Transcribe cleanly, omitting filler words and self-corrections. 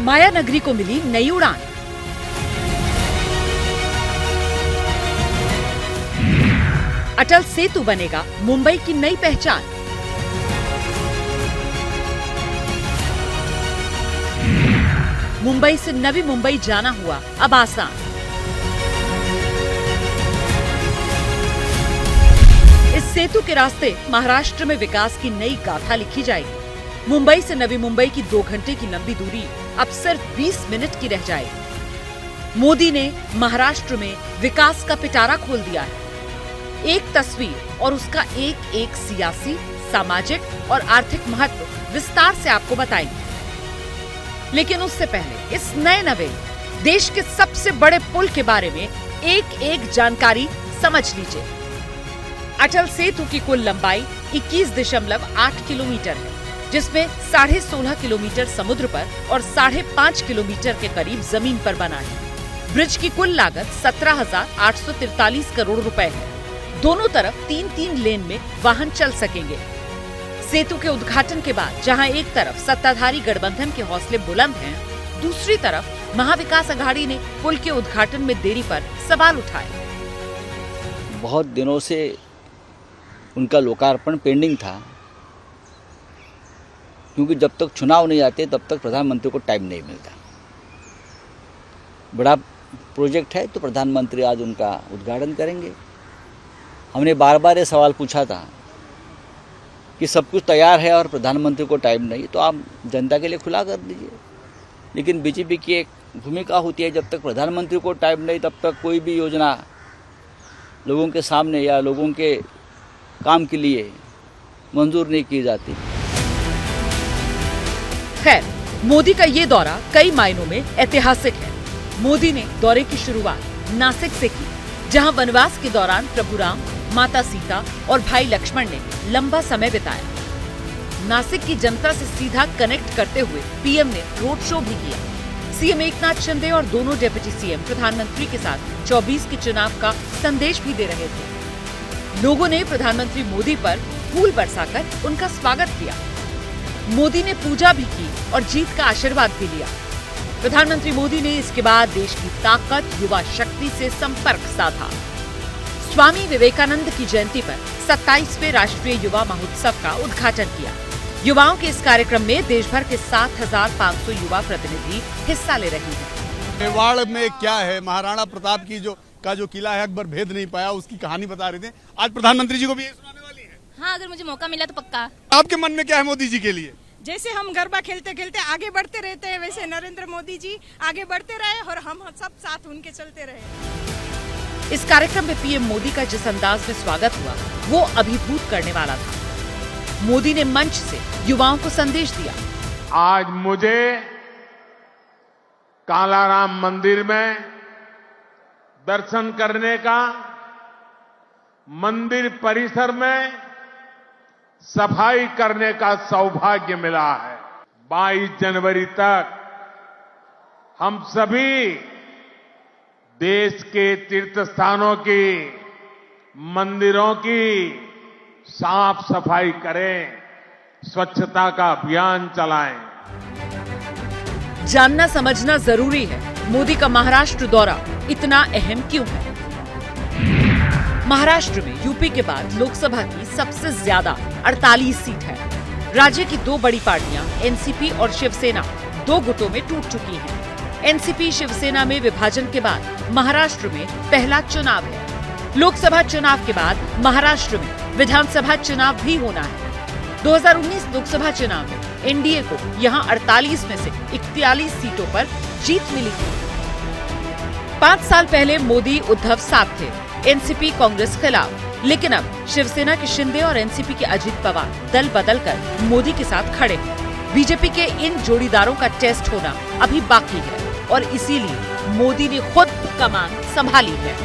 माया नगरी को मिली नई उड़ान। अटल सेतु बनेगा मुंबई की नई पहचान। मुंबई से नवी मुंबई जाना हुआ अब आसान। इस सेतु के रास्ते महाराष्ट्र में विकास की नई गाथा लिखी जाएगी। मुंबई से नवी मुंबई की 2 घंटे की लंबी दूरी अब सिर्फ 20 मिनट की रह जाएगी। मोदी ने महाराष्ट्र में विकास का पिटारा खोल दिया है। एक तस्वीर और उसका एक एक सियासी, सामाजिक और आर्थिक महत्व विस्तार से आपको बताएंगे। लेकिन उससे पहले इस नए नवेले देश के सबसे बड़े पुल के बारे में एक एक जानकारी समझ लीजिए। अटल सेतु की कुल लंबाई 21.8 किलोमीटर है, जिसमें 16.5 किलोमीटर समुद्र पर और 5.5 किलोमीटर के करीब जमीन पर बना है। ब्रिज की कुल लागत 17,843 करोड़ रुपए है। दोनों तरफ 3-3 लेन में वाहन चल सकेंगे। सेतु के उद्घाटन के बाद जहां एक तरफ सत्ताधारी गठबंधन के हौसले बुलंद हैं, दूसरी तरफ महाविकास अघाड़ी ने पुल के उद्घाटन में देरी पर सवाल उठाए। बहुत दिनों से उनका लोकार्पण पेंडिंग था, क्योंकि जब तक चुनाव नहीं आते तब तक प्रधानमंत्री को टाइम नहीं मिलता। बड़ा प्रोजेक्ट है तो प्रधानमंत्री आज उनका उद्घाटन करेंगे। हमने बार बार ये सवाल पूछा था कि सब कुछ तैयार है और प्रधानमंत्री को टाइम नहीं, तो आप जनता के लिए खुला कर दीजिए। लेकिन बीजेपी की एक भूमिका होती है, जब तक प्रधानमंत्री को टाइम नहीं तब तक कोई भी योजना लोगों के सामने या लोगों के काम के लिए मंजूर नहीं की जाती। खैर, मोदी का ये दौरा कई मायनों में ऐतिहासिक है। मोदी ने दौरे की शुरुआत नासिक से की, जहां वनवास के दौरान प्रभु राम, माता सीता और भाई लक्ष्मण ने लंबा समय बिताया। नासिक की जनता से सीधा कनेक्ट करते हुए पीएम ने रोड शो भी किया। सीएम एकनाथ शिंदे और दोनों डिप्टी सीएम प्रधानमंत्री के साथ 24 के चुनाव का संदेश भी दे रहे थे। लोगों ने प्रधानमंत्री मोदी पर फूल बरसाकर उनका स्वागत किया। मोदी ने पूजा भी की और जीत का आशीर्वाद भी लिया। प्रधानमंत्री मोदी ने इसके बाद देश की ताकत युवा शक्ति से संपर्क साधा। स्वामी विवेकानंद की जयंती पर 27वें राष्ट्रीय युवा महोत्सव का उद्घाटन किया। युवाओं के इस कार्यक्रम में देश भर के 7,500 युवा प्रतिनिधि हिस्सा ले रहे हैं। मेवाड़ में क्या है, महाराणा प्रताप की जो किला है, अकबर भेद नहीं पाया, उसकी कहानी बता रहे थे। आज प्रधानमंत्री जी को भी ये सुनाने वाली है। हाँ, अगर मुझे मौका मिला तो पक्का। आपके मन में क्या है मोदी जी के लिए? जैसे हम गरबा खेलते खेलते आगे बढ़ते रहते हैं, वैसे नरेंद्र मोदी जी आगे बढ़ते रहे और हम सब साथ उनके चलते रहे। इस कार्यक्रम में पीएम मोदी का जिस अंदाज में स्वागत हुआ वो अभिभूत करने वाला था। मोदी ने मंच से युवाओं को संदेश दिया। आज मुझे कालाराम मंदिर में दर्शन करने का, मंदिर परिसर में सफाई करने का सौभाग्य मिला है। 22 जनवरी तक हम सभी देश के तीर्थ स्थानों की, मंदिरों की साफ सफाई करें, स्वच्छता का अभियान चलाएं। जानना समझना जरूरी है, मोदी का महाराष्ट्र दौरा इतना अहम क्यों है। महाराष्ट्र में यूपी के बाद लोकसभा की सबसे ज्यादा 48 सीट है। राज्य की 2 बड़ी पार्टियां एनसीपी और शिवसेना 2 गुटों में टूट चुकी हैं। एनसीपी शिवसेना में विभाजन के बाद महाराष्ट्र में पहला चुनाव है। लोकसभा चुनाव के बाद महाराष्ट्र में विधानसभा चुनाव भी होना है। 2019 लोकसभा चुनाव में एनडीए को यहां 48 में से 41 सीटों पर जीत मिली थी। 5 साल पहले मोदी उद्धव साथ थे, एनसीपी कांग्रेस खिलाफ, लेकिन अब शिवसेना के शिंदे और एनसीपी के अजित पवार दल बदल कर मोदी के साथ खड़े हैं। बीजेपी के इन जोड़ीदारों का टेस्ट होना अभी बाकी है और इसीलिए मोदी ने खुद कमान संभाली है।